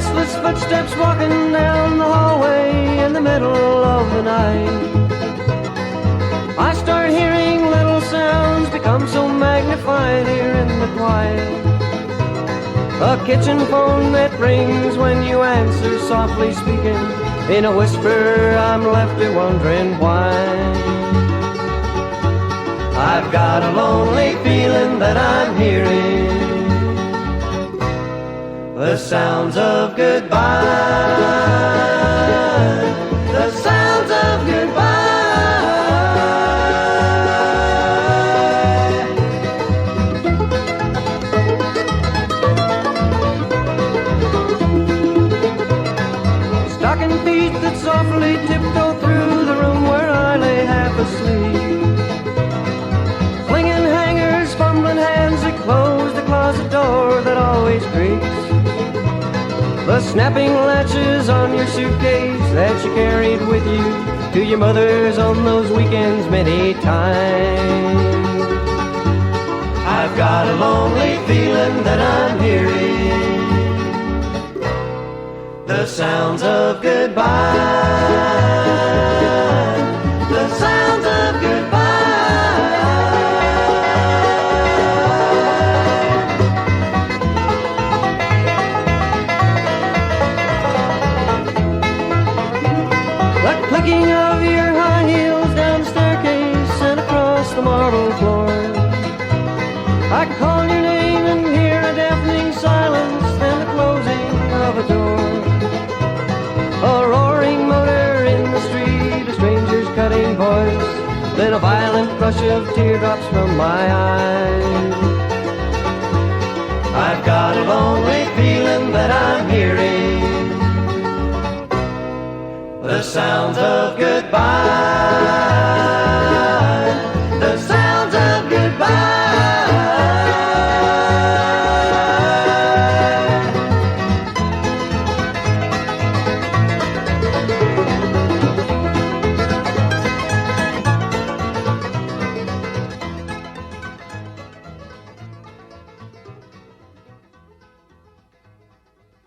Restless footsteps walking down the hallway in the middle of the night. I start hearing little sounds become so magnified here in the quiet. A kitchen phone that rings when you answer, softly speaking. In a whisper, I'm left to wondering why. I've got a lonely feeling that I'm hearing the sounds of goodbye. The sounds of goodbye. Stocking feet that softly tiptoe through the room where I lay half asleep. Flinging hangers, fumbling hands that close the closet door that always creaks. The snapping latches on your suitcase that you carried with you to your mother's on those weekends many times. I've got a lonely feeling that I'm hearing the sounds of goodbye. The sounds of goodbye. The clicking of your high heels down the staircase and across the marble floor. I call your name and hear a deafening silence, then the closing of a door. A roaring motor in the street, a stranger's cutting voice, then a violent rush of teardrops from my eyes. I've got a lonely feeling that I'm hearing the sounds of goodbye.